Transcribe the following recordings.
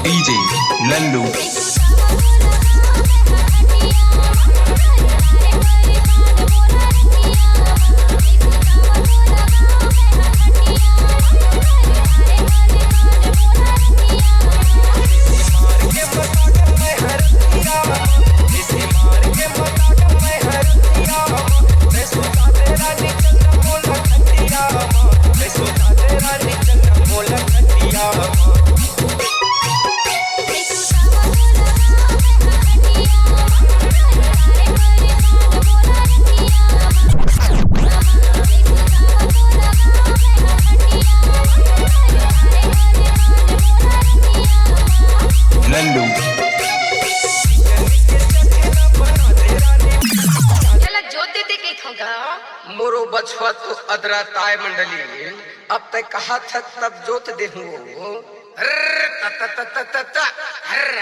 DJ Lallu Lallu मोरो बछवा तो अदरा ताय मंडली अब तक कहा था तब जोत दे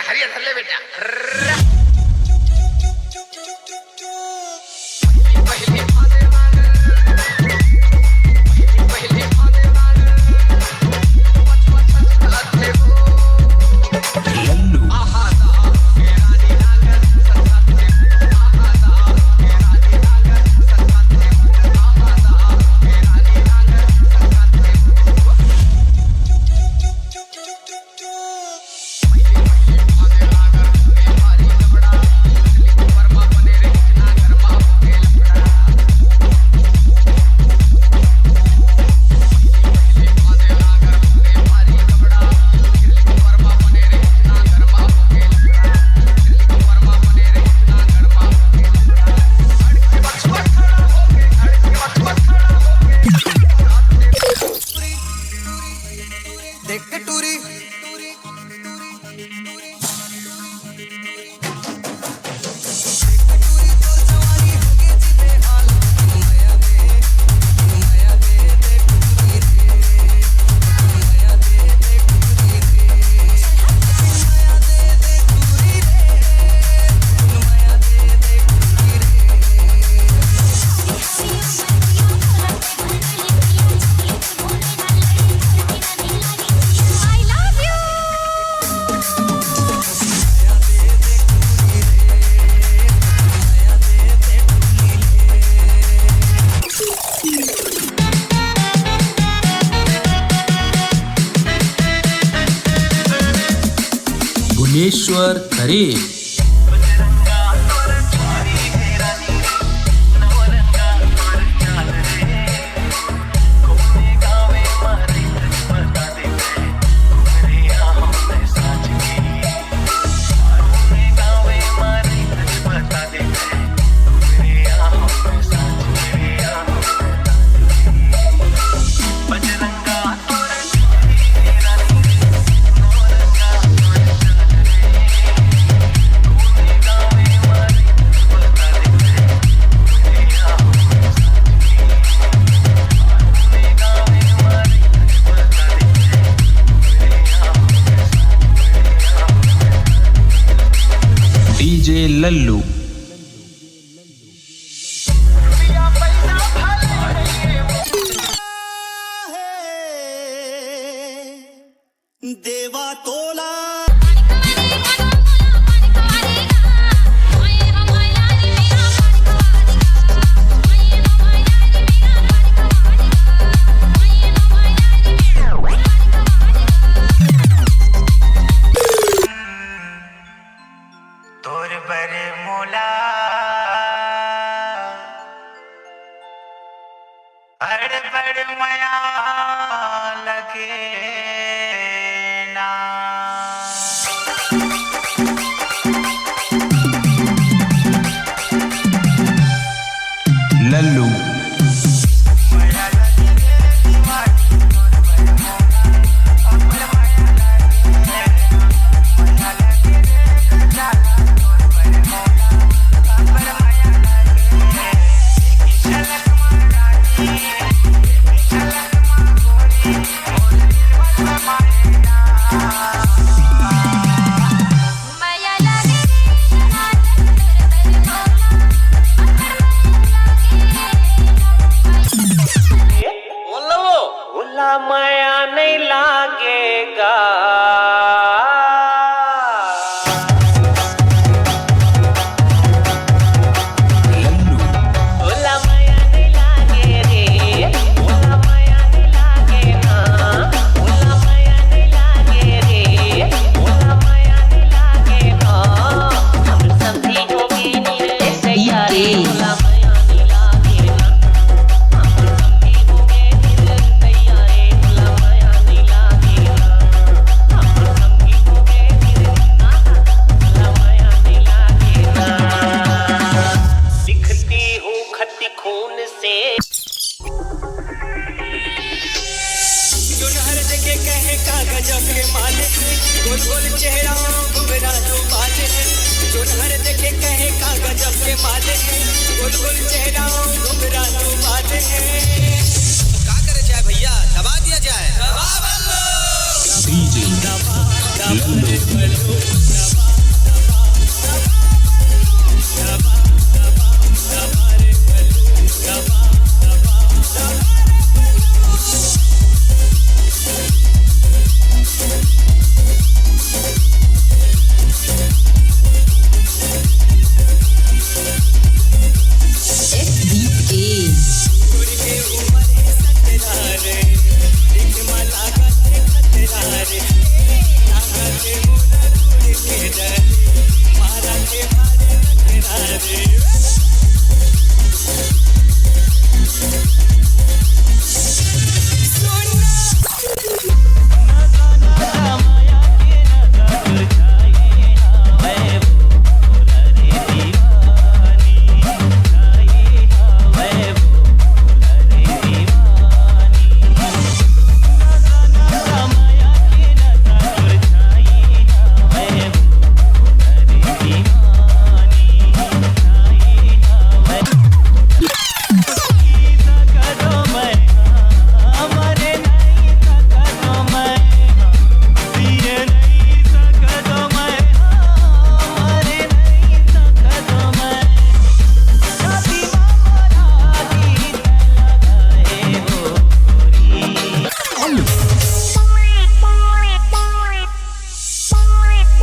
हरिया धरले बेटा भुवनेश्वर खरे डीजे लल्लू देवा तोला तोर बर मोला अड़बड़ मया लगे ना का लल्लू ओला माया नहीं लागे रे, ओला माया नहीं लागे ना, ओला माया नहीं लागे रे, ओला माया नहीं लागे ना, हम समझी होगी नीले सैयारे, ओला माया नहीं लागे ना, हम समझी होगी नीले सैयारे, ओला माया नहीं लागे ना, हम समझी होगी नीले ओला माया नहीं लागे ना। लिखती हूँ खत खून से जो नहर देखे कहे का गजब के मालिक, गोल गोल चेहरा घुमरा जो बात है। जो नहर देखे कहे का गजब के मालिक, गोल गोल चेहरा घुमरा जो बात है। क्या करे जाए भैया, दबा दिया जाए। डीजे लल्लू